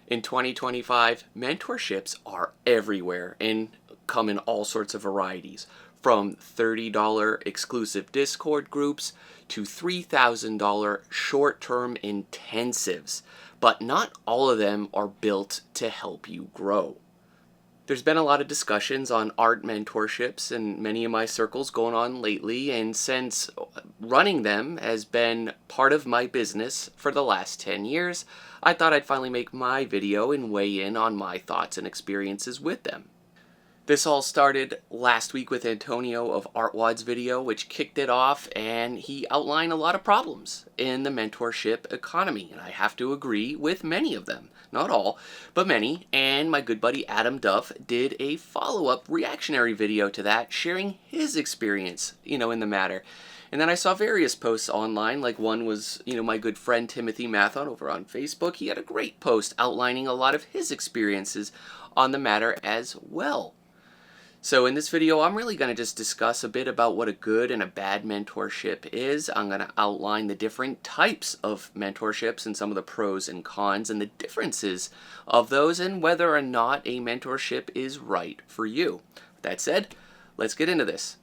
In 2025, mentorships are everywhere and come in all sorts of varieties, from $30 exclusive Discord groups to $3,000 short-term intensives, but not all of them are built to help you grow. There's been a lot of discussions on art mentorships in many of my circles going on lately, and since running them has been part of my business for the last 10 years, I thought I'd finally make my video and weigh in on my thoughts and experiences with them. This all started last week with Antonio of ArtWad's video, which kicked it off, and he outlined a lot of problems in the mentorship economy, and I have to agree with many of them. Not all, but many, and my good buddy Adam Duff did a follow-up reactionary video to that, sharing his experience, in the matter. And then I saw various posts online, like one was, my good friend Timothy Mathon over on Facebook. He had a great post outlining a lot of his experiences on the matter as well. So in this video, I'm really going to just discuss a bit about what a good and a bad mentorship is. I'm going to outline the different types of mentorships and some of the pros and cons and the differences of those and whether or not a mentorship is right for you. That said, let's get into this.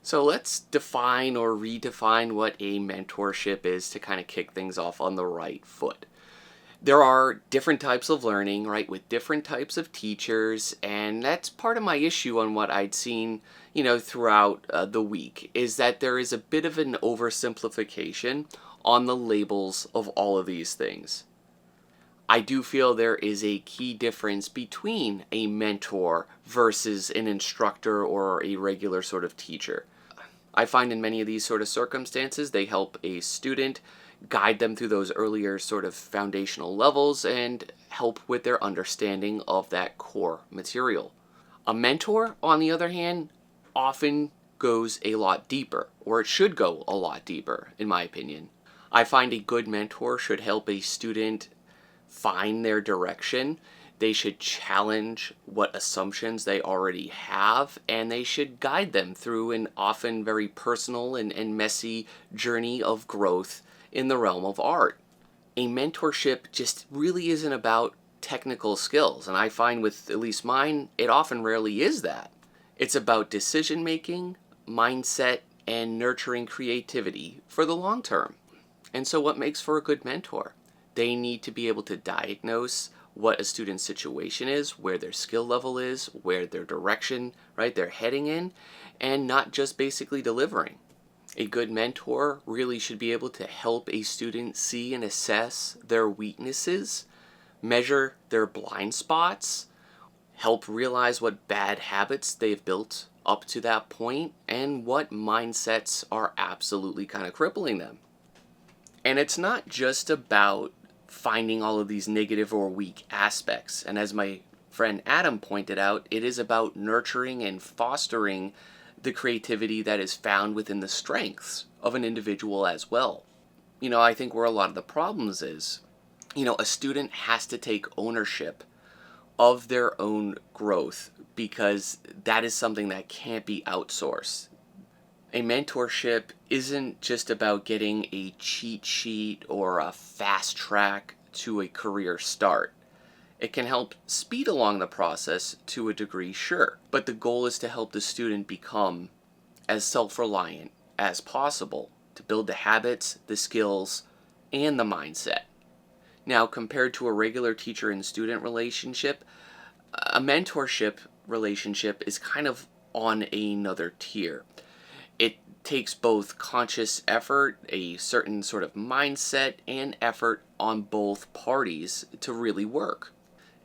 So let's define or redefine what a mentorship is to kind of kick things off on the right foot. There are different types of learning, right, with different types of teachers, and that's part of my issue on what I'd seen, throughout the week, is that there is a bit of an oversimplification on the labels of all of these things. I do feel there is a key difference between a mentor versus an instructor or a regular sort of teacher. I find in many of these sort of circumstances, they help a student guide them through those earlier sort of foundational levels and help with their understanding of that core material. A mentor, on the other hand, often goes a lot deeper, or it should go a lot deeper, in my opinion. I find a good mentor should help a student find their direction. They should challenge what assumptions they already have, and they should guide them through an often very personal and messy journey of growth in the realm of art. A mentorship just really isn't about technical skills, and I find with at least mine, it often rarely is that. It's about decision making, mindset, and nurturing creativity for the long term. And so what makes for a good mentor? They need to be able to diagnose what a student's situation is, where their skill level is, where their direction, right, they're heading in, and not just basically delivering. A good mentor really should be able to help a student see and assess their weaknesses, measure their blind spots, help realize what bad habits they've built up to that point, and what mindsets are absolutely kind of crippling them. And it's not just about finding all of these negative or weak aspects. And as my friend Adam pointed out, it is about nurturing and fostering the creativity that is found within the strengths of an individual as well. I think where a lot of the problems is, a student has to take ownership of their own growth because that is something that can't be outsourced. A mentorship isn't just about getting a cheat sheet or a fast track to a career start. It can help speed along the process to a degree, sure, but the goal is to help the student become as self-reliant as possible, to build the habits, the skills, and the mindset. Now, compared to a regular teacher and student relationship, a mentorship relationship is kind of on another tier. It takes both conscious effort, a certain sort of mindset, and effort on both parties to really work.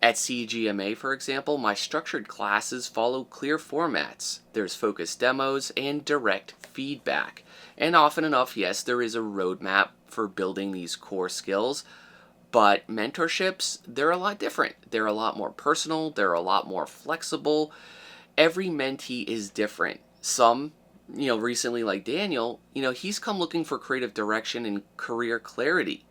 At CGMA, for example, my structured classes follow clear formats. There's focused demos and direct feedback. And often enough, yes, there is a roadmap for building these core skills, but mentorships, they're a lot different. They're a lot more personal, they're a lot more flexible. Every mentee is different. Some recently like Daniel, he's come looking for creative direction and career clarity.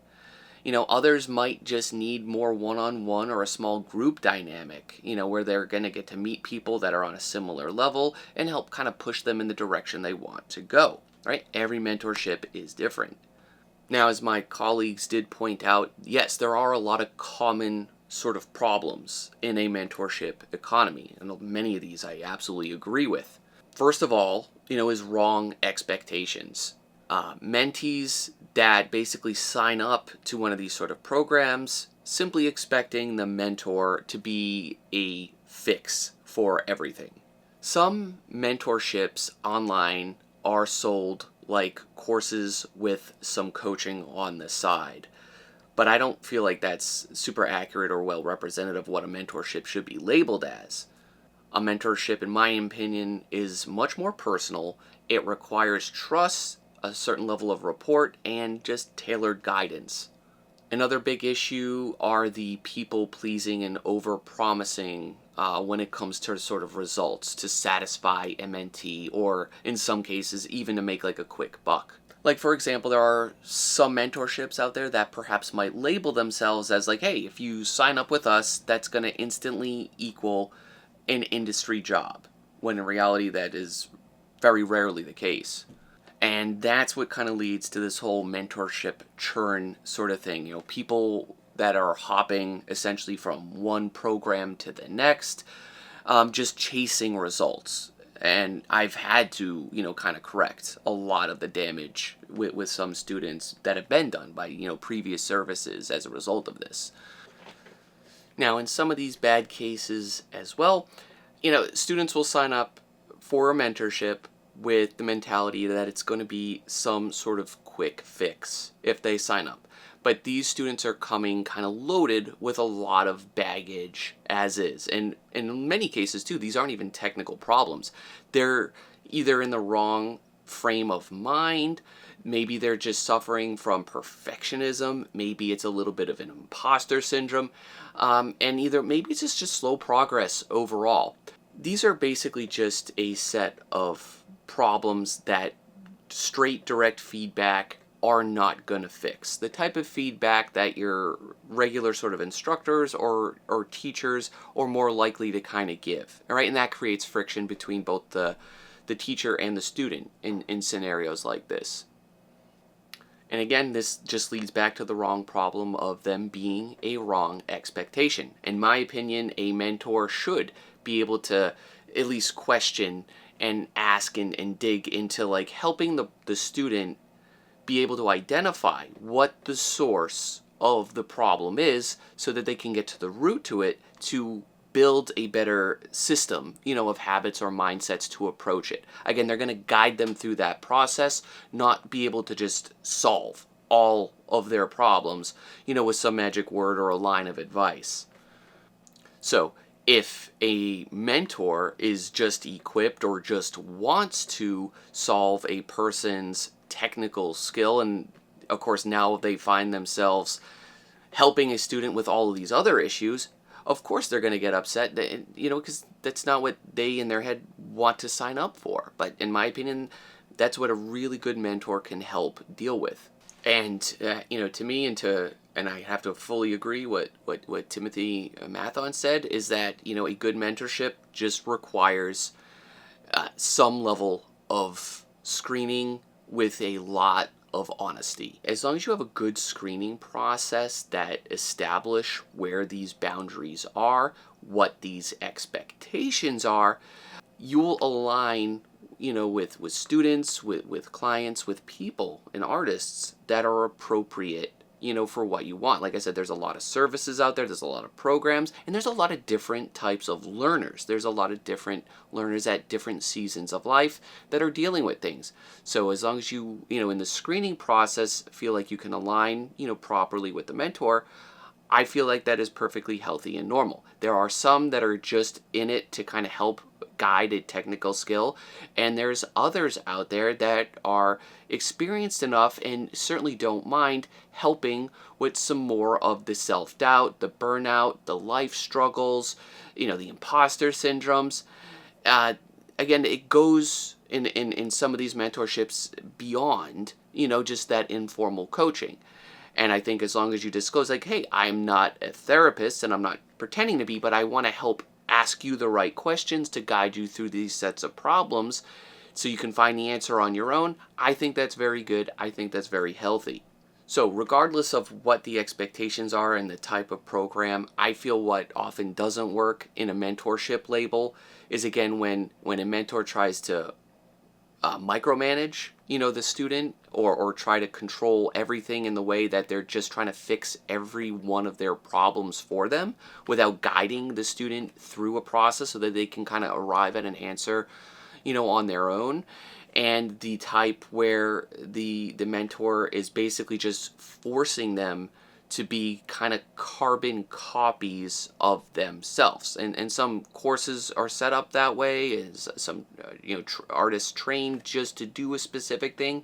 Others might just need more one-on-one or a small group dynamic, where they're going to get to meet people that are on a similar level and help kind of push them in the direction they want to go, right? Every mentorship is different. Now, as my colleagues did point out, yes, there are a lot of common sort of problems in a mentorship economy, and many of these I absolutely agree with. First of all, is wrong expectations. Mentees that basically sign up to one of these sort of programs simply expecting the mentor to be a fix for everything. Some mentorships online are sold like courses with some coaching on the side, but I don't feel like that's super accurate or well representative of what a mentorship should be labeled as. A mentorship, in my opinion, is much more personal. It requires trust, a certain level of rapport, and just tailored guidance. Another big issue are the people-pleasing and over-promising when it comes to sort of results to satisfy a mentee, or in some cases even to make like a quick buck. Like, for example, there are some mentorships out there that perhaps might label themselves as like, hey, if you sign up with us, that's going to instantly equal an industry job, when in reality that is very rarely the case. And that's what kind of leads to this whole mentorship churn sort of thing. People that are hopping essentially from one program to the next, just chasing results. And I've had to, kind of correct a lot of the damage with some students that have been done by, previous services as a result of this. Now, in some of these bad cases as well, students will sign up for a mentorship with the mentality that it's going to be some sort of quick fix if they sign up. But these students are coming kind of loaded with a lot of baggage as is. And in many cases, too, these aren't even technical problems. They're either in the wrong frame of mind, maybe they're just suffering from perfectionism, maybe it's a little bit of an imposter syndrome, and either maybe it's just slow progress overall. These are basically just a set of problems that straight direct feedback are not going to fix. The type of feedback that your regular sort of instructors or teachers are more likely to kind of give. All right, and that creates friction between both the teacher and the student in scenarios like this. And again, this just leads back to the wrong problem of them being a wrong expectation. In my opinion, a mentor should be able to at least question and ask and dig into like helping the student be able to identify what the source of the problem is so that they can get to the root to it to build a better system, of habits or mindsets to approach it. Again, they're going to guide them through that process, not be able to just solve all of their problems, with some magic word or a line of advice. So, if a mentor is just equipped or just wants to solve a person's technical skill, and of course now they find themselves helping a student with all of these other issues, of course they're going to get upset, because that's not what they in their head want to sign up for. But in my opinion, that's what a really good mentor can help deal with. And to me, and I have to fully agree what Timothy Mathon said, is that a good mentorship just requires some level of screening with a lot of honesty. As long as you have a good screening process that establish where these boundaries are, what these expectations are, you'll align with students, with clients, with people and artists that are appropriate for what you want. Like I said, there's a lot of services out there, there's a lot of programs, and there's a lot of different types of learners. There's a lot of different learners at different seasons of life that are dealing with things. So as long as you, in the screening process, feel like you can align, properly with the mentor, I feel like that is perfectly healthy and normal. There are some that are just in it to kind of help guide a technical skill, and there's others out there that are experienced enough and certainly don't mind helping with some more of the self-doubt, the burnout, the life struggles, the imposter syndromes. Again, it goes in some of these mentorships beyond, just that informal coaching. And I think as long as you disclose, like, hey, I'm not a therapist and I'm not pretending to be, but I want to help ask you the right questions to guide you through these sets of problems so you can find the answer on your own, I think that's very good. I think that's very healthy. So regardless of what the expectations are and the type of program, I feel what often doesn't work in a mentorship label is, again, when a mentor tries to micromanage, the student, or try to control everything in the way that they're just trying to fix every one of their problems for them without guiding the student through a process so that they can kind of arrive at an answer, on their own. And the type where the mentor is basically just forcing them to be kind of carbon copies of themselves. And some courses are set up that way, is some artists trained just to do a specific thing.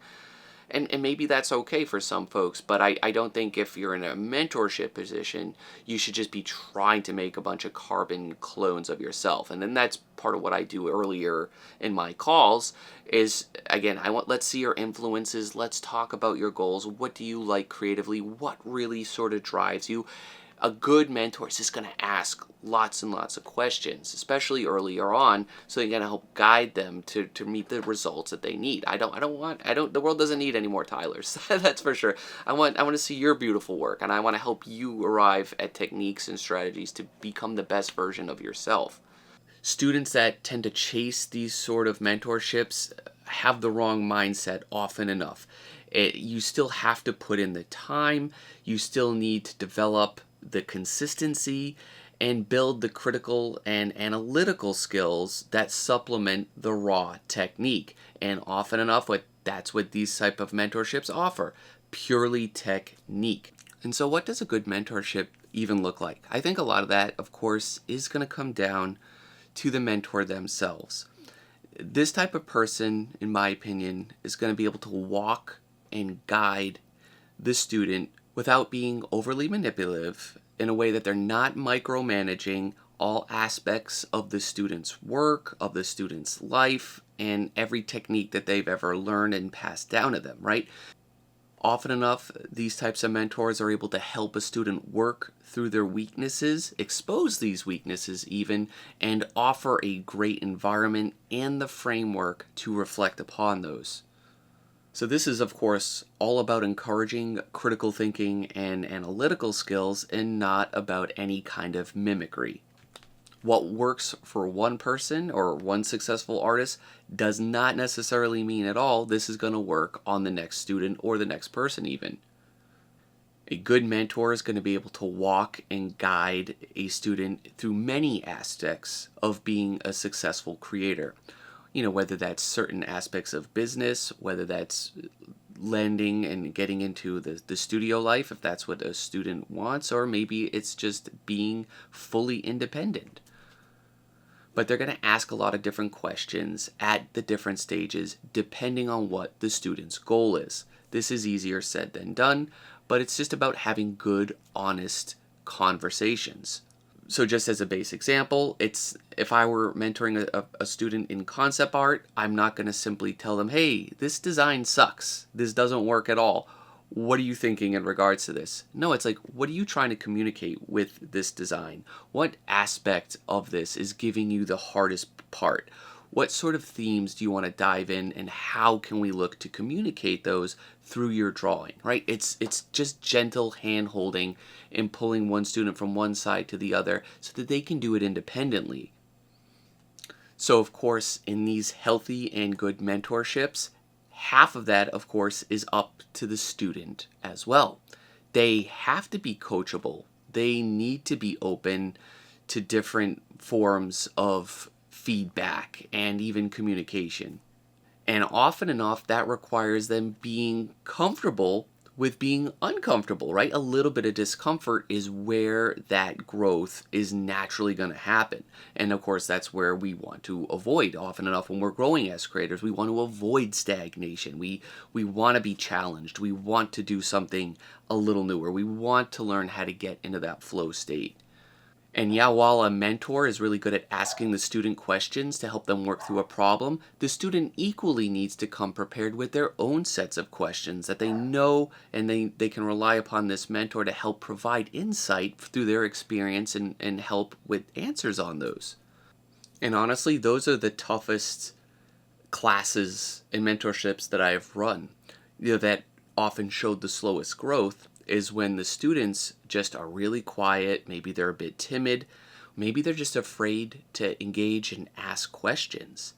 And maybe that's okay for some folks, but I don't think if you're in a mentorship position, you should just be trying to make a bunch of carbon clones of yourself. And then that's part of what I do earlier in my calls is, again, let's see your influences. Let's talk about your goals. What do you like creatively? What really sort of drives you? A good mentor is just going to ask lots and lots of questions, especially earlier on, so you're going to help guide them to meet the results that they need. The world doesn't need any more Tylers. That's for sure. I want to see your beautiful work, and I want to help you arrive at techniques and strategies to become the best version of yourself. Students that tend to chase these sort of mentorships have the wrong mindset often enough. You still have to put in the time. You still need to develop the consistency and build the critical and analytical skills that supplement the raw technique. And often enough, that's what these type of mentorships offer, purely technique. And so what does a good mentorship even look like? I think a lot of that, of course, is going to come down to the mentor themselves. This type of person, in my opinion, is going to be able to walk and guide the student without being overly manipulative, in a way that they're not micromanaging all aspects of the student's work, of the student's life, and every technique that they've ever learned and passed down to them, right? Often enough, these types of mentors are able to help a student work through their weaknesses, expose these weaknesses even, and offer a great environment and the framework to reflect upon those. So this is, of course, all about encouraging critical thinking and analytical skills and not about any kind of mimicry. What works for one person or one successful artist does not necessarily mean at all this is going to work on the next student or the next person even. A good mentor is going to be able to walk and guide a student through many aspects of being a successful creator. Whether that's certain aspects of business, whether that's lending and getting into the studio life, if that's what a student wants, or maybe it's just being fully independent. But they're going to ask a lot of different questions at the different stages, depending on what the student's goal is. This is easier said than done, but it's just about having good, honest conversations. So just as a base example, it's if I were mentoring a student in concept art, I'm not going to simply tell them, hey, this design sucks. This doesn't work at all. What are you thinking in regards to this? No, it's like, what are you trying to communicate with this design? What aspect of this is giving you the hardest part? What sort of themes do you want to dive in, and how can we look to communicate those through your drawing, right? It's just gentle hand-holding and pulling one student from one side to the other so that they can do it independently. So, of course, in these healthy and good mentorships, half of that, of course, is up to the student as well. They have to be coachable. They need to be open to different forms of feedback and even communication. And often enough, that requires them being comfortable with being uncomfortable, right? A little bit of discomfort is where that growth is naturally going to happen. And of course, that's where we want to avoid. Often enough, when we're growing as creators, we want to avoid stagnation. We want to be challenged. We want to do something a little newer. We want to learn how to get into that flow state. And yeah, while a mentor is really good at asking the student questions to help them work through a problem, the student equally needs to come prepared with their own sets of questions that they know, and they can rely upon this mentor to help provide insight through their experience and help with answers on those. And honestly, those are the toughest classes and mentorships that I've run. That often showed the slowest growth is when the students just are really quiet, maybe they're a bit timid, maybe they're just afraid to engage and ask questions.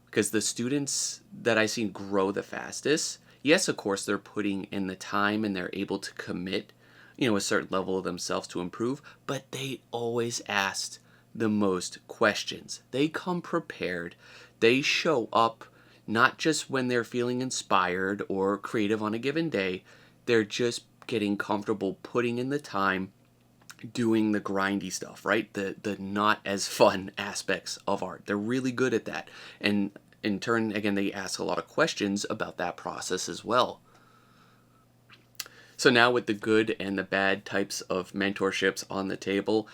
Because the students that I've seen grow the fastest, yes, of course, they're putting in the time and they're able to commit, a certain level of themselves to improve, but they always asked the most questions. They come prepared. They show up not just when they're feeling inspired or creative on a given day, they're just getting comfortable putting in the time, doing the grindy stuff, right? The not as fun aspects of art. They're really good at that. And in turn, again, they ask a lot of questions about that process as well. So now with the good and the bad types of mentorships on the table,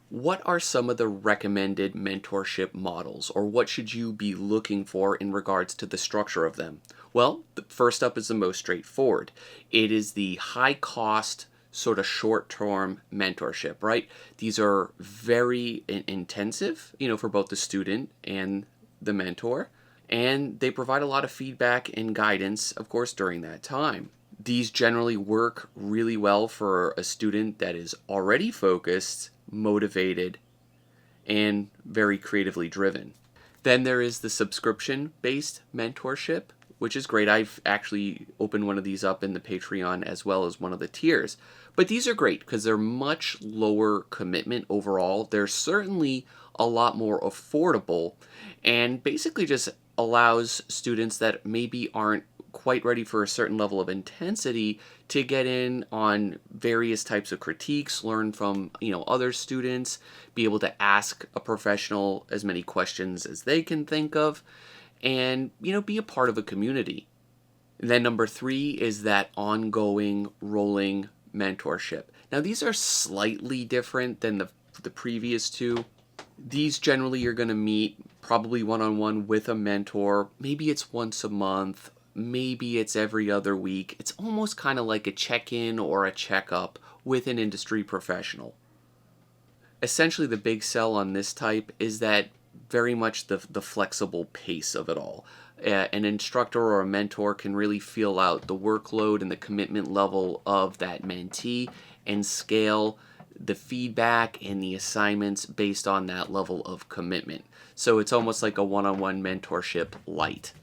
what are some of the recommended mentorship models, or what should you be looking for in regards to the structure of them? Well, the first up is the most straightforward. It is the high cost, sort of short-term mentorship, right? These are very intensive, for both the student and the mentor, and they provide a lot of feedback and guidance, of course, during that time. These generally work really well for a student that is already focused, motivated, and very creatively driven. Then there is the subscription-based mentorship, which is great. I've actually opened one of these up in the Patreon as well as one of the tiers. But these are great because they're much lower commitment overall. They're certainly a lot more affordable and basically just allows students that maybe aren't quite ready for a certain level of intensity to get in on various types of critiques, learn from other students, be able to ask a professional as many questions as they can think of, and be a part of a community. And then number 3 is that ongoing rolling mentorship. Now these are slightly different than the previous two. These generally you're going to meet probably one-on-one with a mentor. Maybe it's once a month. Maybe it's every other week. It's almost kind of like a check-in or a checkup with an industry professional. Essentially, the big sell on this type is that very much the flexible pace of it all. An instructor or a mentor can really feel out the workload and the commitment level of that mentee and scale the feedback and the assignments based on that level of commitment. So it's almost like a one-on-one mentorship light.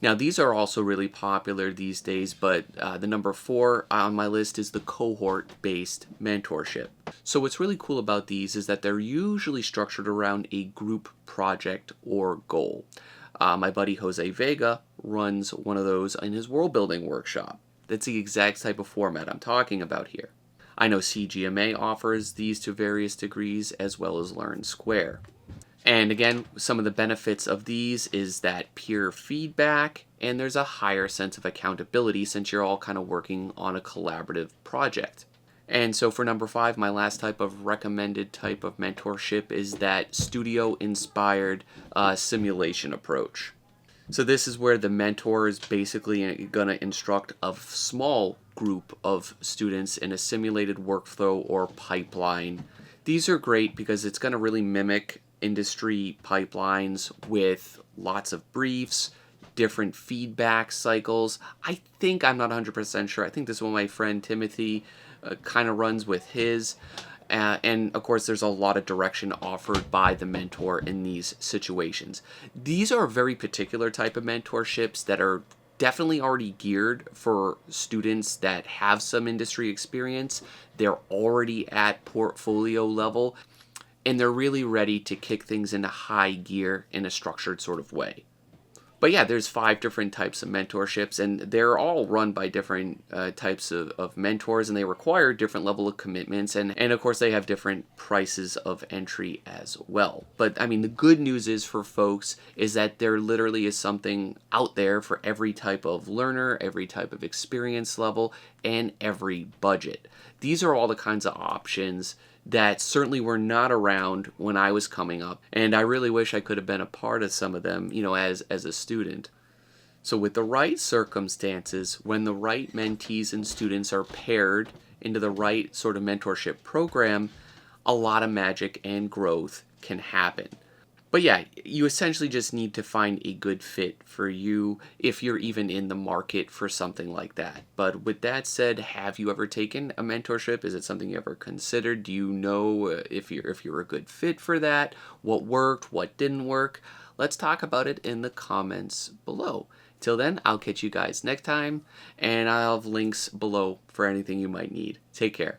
Now, these are also really popular these days, but the number 4 on my list is the cohort-based mentorship. So what's really cool about these is that they're usually structured around a group project or goal. My buddy Jose Vega runs one of those in his world building workshop. That's the exact type of format I'm talking about here. I know CGMA offers these to various degrees as well as Learn Square. And again, some of the benefits of these is that peer feedback, and there's a higher sense of accountability since you're all kind of working on a collaborative project. And so for number 5, my last type of recommended type of mentorship is that studio-inspired simulation approach. So this is where the mentor is basically going to instruct a small group of students in a simulated workflow or pipeline. These are great because it's going to really mimic industry pipelines with lots of briefs, different feedback cycles. I'm not 100% sure. I think this is what my friend Timothy kind of runs with his. And of course, there's a lot of direction offered by the mentor in these situations. These are a very particular type of mentorships that are definitely already geared for students that have some industry experience. They're already at portfolio level, and they're really ready to kick things into high gear in a structured sort of way. But yeah, there's 5 different types of mentorships, and they're all run by different types of mentors, and they require different level of commitments, and of course they have different prices of entry as well. But I mean, the good news is for folks is that there literally is something out there for every type of learner, every type of experience level, and every budget. These are all the kinds of options that certainly were not around when I was coming up. And I really wish I could have been a part of some of them, as a student. So with the right circumstances, when the right mentees and students are paired into the right sort of mentorship program, a lot of magic and growth can happen. But yeah, you essentially just need to find a good fit for you if you're even in the market for something like that. But with that said, have you ever taken a mentorship? Is it something you ever considered? Do you know if you're a good fit for that? What worked? What didn't work? Let's talk about it in the comments below. Till then, I'll catch you guys next time, and I'll have links below for anything you might need. Take care.